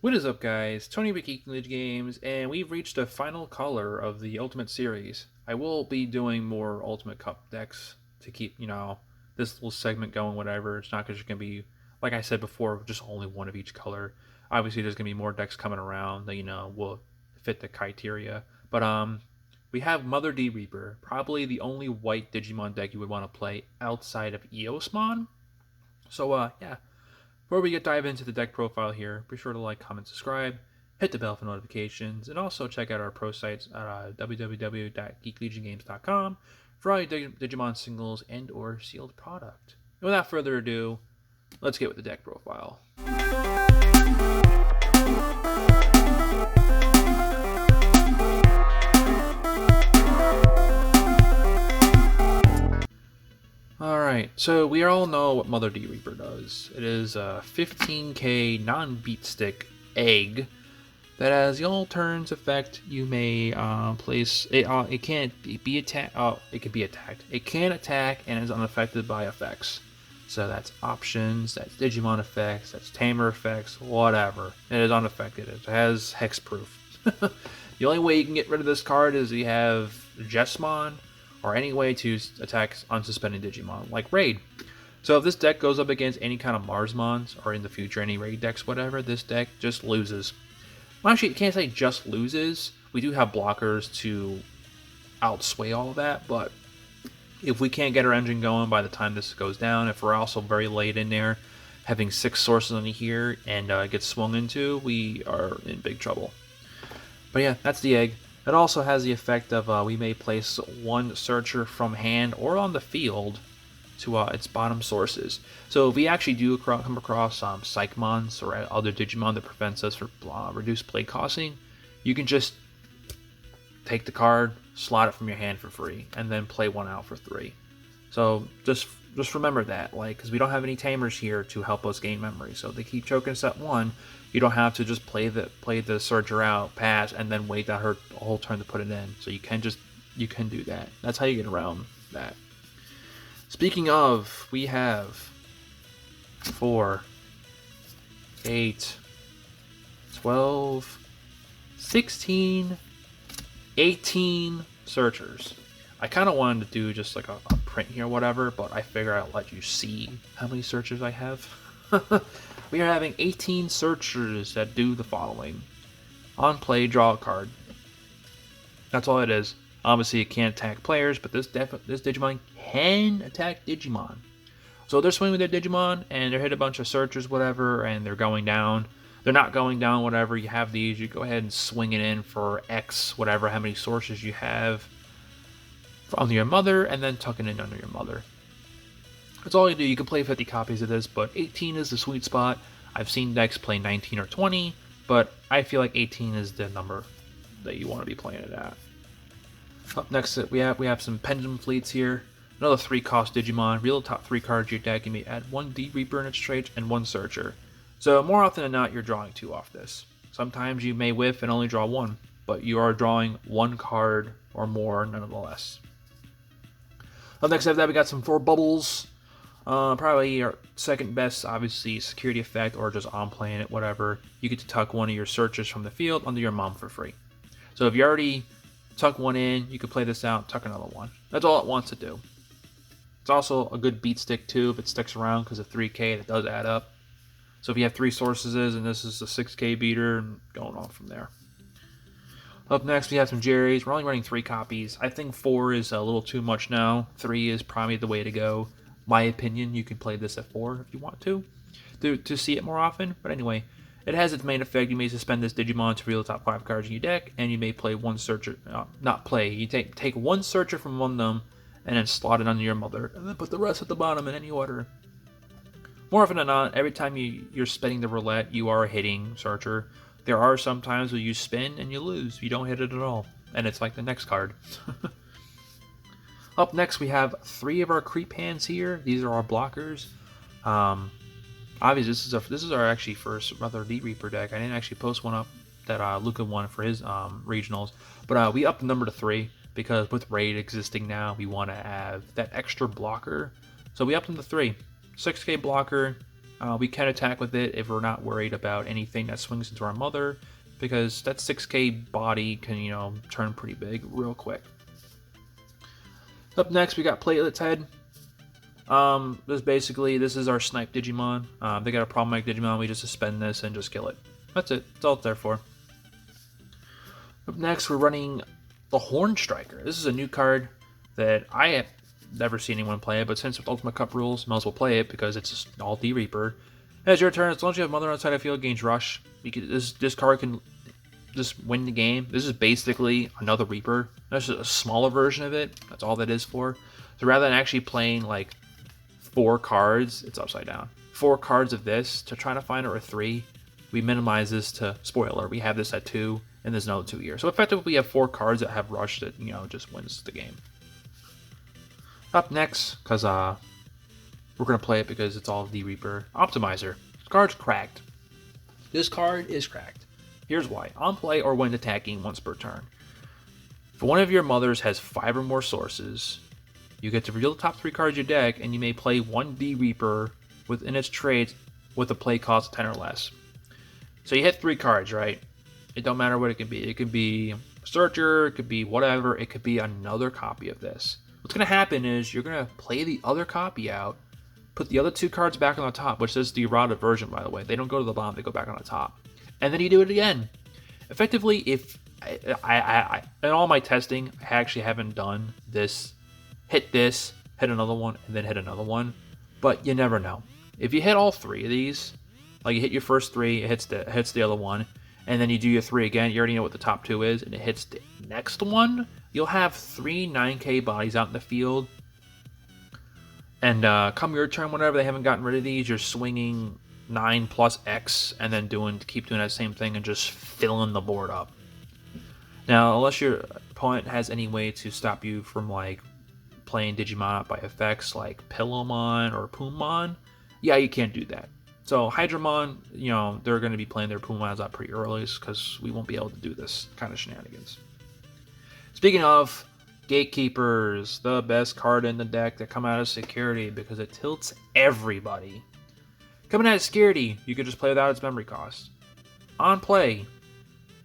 What is up, guys? Tony with Geekly Games, and we've reached the final color of the Ultimate Series. I will be doing more Ultimate Cup decks to keep, this little segment going, whatever. It's not because you're going to be, like I said before, just only one of each color. Obviously, there's going to be more decks coming around that, will fit the criteria. But we have Mother D Reaper, probably the only white Digimon deck you would want to play outside of Eosmon. So, before we dive into the deck profile here, be sure to like, comment, subscribe, hit the bell for notifications, and also check out our pro sites at www.geeklegiongames.com for all your Digimon singles and or sealed product. And without further ado, let's get with the deck profile. Alright, so we all know what Mother D Reaper does. It is a 15k non-beat stick egg that as the all turns effect, you may place it. It can't be attacked. Oh, it can be attacked. It can attack and is unaffected by effects. So that's options, that's Digimon effects, that's Tamer effects, whatever. It is unaffected. It has hexproof. The only way you can get rid of this card is you have Jesmon or any way to attack unsuspended Digimon, like Raid. So if this deck goes up against any kind of Marsmons or in the future any Raid decks, whatever, this deck just loses. Well, actually, you can't say just loses. We do have blockers to outsway all of that, but if we can't get our engine going by the time this goes down, if we're also very late in there, having 6 sources on here and gets swung into, we are in big trouble. But yeah, that's the egg. It also has the effect of we may place one searcher from hand or on the field to its bottom sources. So if we actually do come across Psychmons or other Digimon that prevents us from reduced play costing, you can just take the card, slot it from your hand for free, and then play one out for 3. So just remember that, because we don't have any tamers here to help us gain memory. So if they keep choking us at 1, you don't have to just play the searcher out, pass, and then wait that her whole turn to put it in. So you can do that. That's how you get around that. Speaking of, we have 4, 8, 12, 16, 18 searchers. I kind of wanted to do just like a print here or whatever, but I figure I'll let you see how many searchers I have. We are having 18 searchers that do the following. On play, draw a card. That's all it is. Obviously, it can't attack players, but this Digimon can attack Digimon. So they're swinging with their Digimon, and they're hit a bunch of searchers, whatever, and they're going down. They're not going down, whatever. You have these. You go ahead and swing it in for X, whatever, how many sources you have under your mother, and then tuck it in under your mother. That's all you do. You can play 50 copies of this, but 18 is the sweet spot. I've seen decks play 19 or 20, but I feel like 18 is the number that you want to be playing it at. Up next, we have some Pendulum Fleets here. Another 3-cost Digimon. Real top 3 cards to your deck. You may add 1 D Reaper in its traits and 1 Searcher. So more often than not, you're drawing 2 off this. Sometimes you may whiff and only draw 1, but you are drawing 1 card or more nonetheless. Up next after that, we got some 4 Bubbles. Probably your second best, obviously, security effect or just on playing it, whatever. You get to tuck one of your searchers from the field under your mom for free. So if you already tuck one in, you can play this out, tuck another one. That's all it wants to do. It's also a good beat stick too if it sticks around because of 3k, that does add up. So if you have 3 sources and this is a 6k beater, and going on from there. Up next, we have some Jerry's. We're only running 3 copies. I think 4 is a little too much now. 3 is probably the way to go. My opinion, you can play this at 4 if you want to see it more often. But anyway, it has its main effect. You may suspend this Digimon to reveal the top 5 cards in your deck, and you may play 1 searcher. Not play. You take 1 searcher from one of them, and then slot it under your mother, and then put the rest at the bottom in any order. More often than not, every time you're spinning the roulette, you are hitting searcher. There are some times where you spin and you lose. You don't hit it at all, and it's like the next card. Up next, we have 3 of our creep hands here. These are our blockers. Obviously, this is our actually first Mother D Reaper deck. I didn't actually post one up that Luca won for his regionals, but we upped the number to 3 because with Raid existing now, we want to have that extra blocker. So we upped them to 3. 6k blocker, We can attack with it if we're not worried about anything that swings into our mother, because that 6k body can, turn pretty big real quick. Up next, we got Platelet's Head. This is our snipe Digimon. They got a problematic Digimon, we just suspend this and just kill it. That's it. That's all it's there for. Up next, we're running the Horn Striker. This is a new card that I have never seen anyone play it, but since with Ultimate Cup rules, might as well play it because it's all D Reaper. As your turn, as long as you have Mother outside of field, gains Rush. This card can just win the game. This is basically another Reaper. That's just a smaller version of it. That's all that is for. So rather than actually playing like 4 cards, it's upside down. 4 cards of this to try to find it, or 3. We minimize this to, spoiler, we have this at 2, and there's another 2 here. So effectively, we have 4 cards that have Rush that, just wins the game. Up next, because we're going to play it because it's all D Reaper, Optimizer. This card's cracked. This card is cracked. Here's why. On play or when attacking once per turn. If one of your mothers has 5 or more sources, you get to reveal the top 3 cards of your deck, and you may play 1 D Reaper within its traits with a play cost of 10 or less. So you hit 3 cards, right? It don't matter what it can be. It could be a Searcher, it could be whatever, it could be another copy of this. What's going to happen is you're going to play the other copy out, put the other 2 cards back on the top, which is the errata version, by the way. They don't go to the bottom, they go back on the top. And then you do it again. Effectively, if I in all my testing, I actually haven't done this, hit another one, and then hit another one. But you never know. If you hit all 3 of these, like you hit your first 3, it hits the other one, and then you do your 3 again, you already know what the top 2 is, and it hits the next one, you'll have 3 9k bodies out in the field. And come your turn, whenever they haven't gotten rid of these, you're swinging 9 plus X, and then keep doing that same thing and just filling the board up. Now, unless your opponent has any way to stop you from like playing Digimon out by effects like Pillowmon or Pumon, yeah, you can't do that. So Hydramon, they're going to be playing their Pumons out pretty early because we won't be able to do this kind of shenanigans. Speaking of Gatekeepers, the best card in the deck that come out of security because it tilts everybody. Coming out of security, you could just play without its memory cost. On play,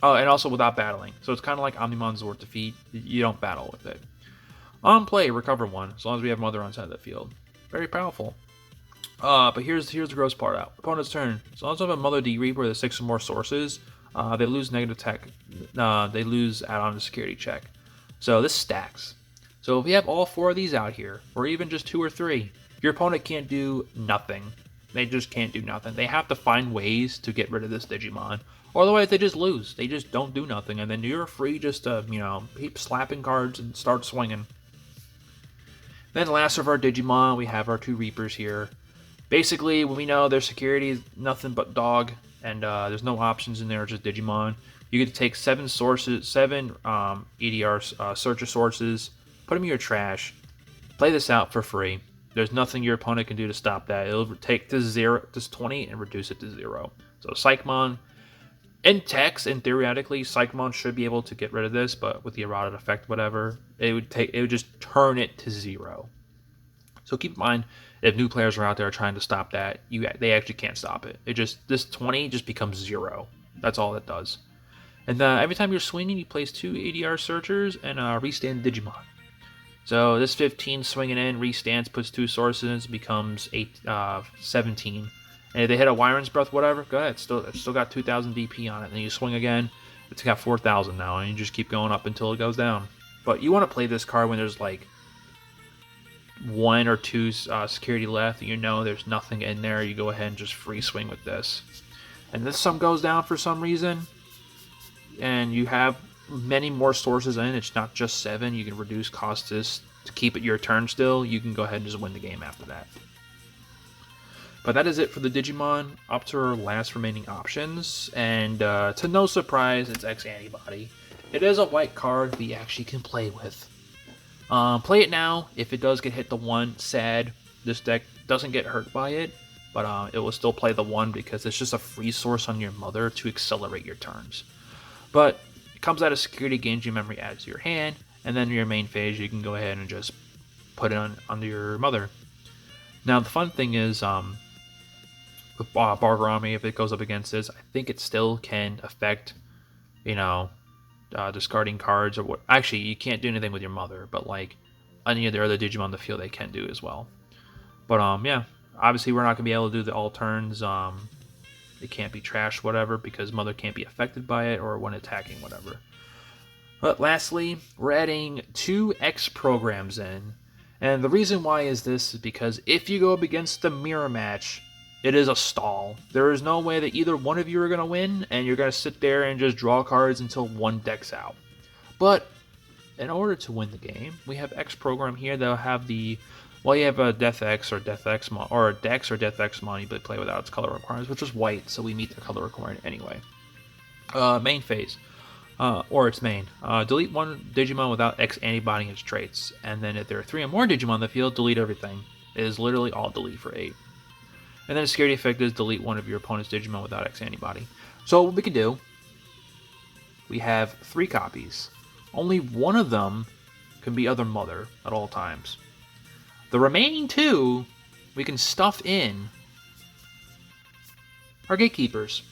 and also without battling. So it's kind of like Omnimon Zord Defeat. You don't battle with it. On play, recover 1, as long as we have Mother on side of the field. Very powerful. But here's the gross part out. Opponent's turn. As long as we have a Mother D Reaper with 6 or more sources, they lose negative tech. They lose add-on to security check. So this stacks. So if we have all 4 of these out here, or even just 2 or 3, your opponent can't do nothing. They just can't do nothing. They have to find ways to get rid of this Digimon. Or otherwise they just lose. They just don't do nothing. And then you're free just to, keep slapping cards and start swinging. Then last of our Digimon, we have our 2 Reapers here. Basically, when we know their security is nothing but dog, and there's no options in there, just Digimon. You get to take 7 EDR Searcher sources, put them in your trash, play this out for free. There's nothing your opponent can do to stop that. It'll take this 20 and reduce it to 0. So Psychmon, in text and theoretically, Psychmon should be able to get rid of this, but with the errata effect, whatever, it would just turn it to 0. So keep in mind, if new players are out there trying to stop that, they actually can't stop it. This 20 just becomes 0. That's all it does. And every time you're swinging, you place 2 ADR Searchers and restand Digimon. So this 15 swinging in, restands, puts 2 sources, becomes 17. And if they hit a Wyron's Breath, whatever, go ahead. It's still got 2,000 DP on it. And then you swing again, it's got 4,000 now, and you just keep going up until it goes down. But you want to play this card when there's like 1 or 2 security left, and there's nothing in there. You go ahead and just free swing with this. And this sum goes down for some reason, and you have many more sources in. It's not just 7. You can reduce cost to keep it your turn still. You can go ahead and just win the game after that. But that is it for the Digimon, up to our last remaining options. And to no surprise, it's X-Antibody. It is a white card we actually can play with. Play it now. If it does get hit the 1, sad. This deck doesn't get hurt by it, but it will still play the 1 because it's just a free source on your Mother to accelerate your turns. But it comes out of security, gains your memory, adds to your hand, and then your main phase, you can go ahead and just put it under your Mother. Now, the fun thing is, with Bargarami, if it goes up against this, I think it still can affect, you know, discarding cards or what. Actually, you can't do anything with your mother, but like any of the other Digimon on the field, they can do as well. But yeah, obviously we're not gonna be able to do the all turns. It can't be trashed, whatever, because mother can't be affected by it or when attacking, whatever. But lastly, we're adding 2 X programs in. And the reason why is this is because if you go up against the mirror match, it is a stall. There is no way that either one of you are going to win, and you're going to sit there and just draw cards until one deck's out. But in order to win the game, we have X program here that'll have the... Well, you have a Death X or Death X or Dex or Death X money, but play without its color requirements, which is white, so we meet the color requirement anyway. Main phase. Or its main. Delete 1 Digimon without X antibodying its traits. And then if there are 3 or more Digimon on the field, delete everything. It is literally all delete for 8. And then the security effect is delete 1 of your opponent's Digimon without X antibody. So what we can do, we have 3 copies. Only 1 of them can be other mother at all times. The remaining 2, we can stuff in our gatekeepers.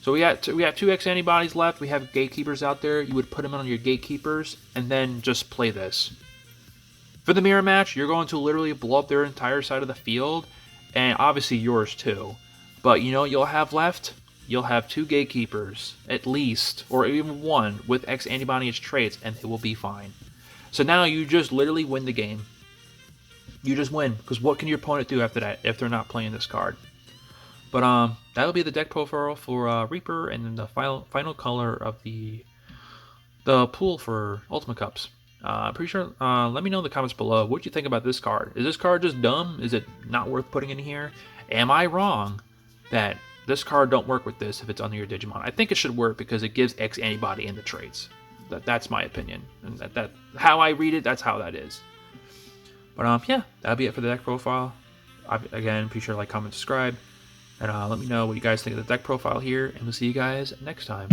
So we have 2 X antibodies left. We have gatekeepers out there. You would put them on your gatekeepers and then just play this. For the mirror match, you're going to literally blow up their entire side of the field, and obviously yours too. But you know what you'll have left? You'll have 2 gatekeepers, at least, or even 1 with X antibody its traits, and they will be fine. So now you just literally win the game. You just win, because what can your opponent do after that if they're not playing this card? But that'll be the deck profile for Reaper, and then the final color of the pool for Ultimate Cups. Pretty sure. Let me know in the comments below what you think about this card. Is this card just dumb? Is it not worth putting in here? Am I wrong that this card don't work with this if it's under your Digimon? I think it should work because it gives X antibody in the traits. That's my opinion, and that how I read it. That's how that is. But yeah, that'll be it for the deck profile. Again, be sure to like, comment, subscribe. And let me know what you guys think of the deck profile here, and we'll see you guys next time.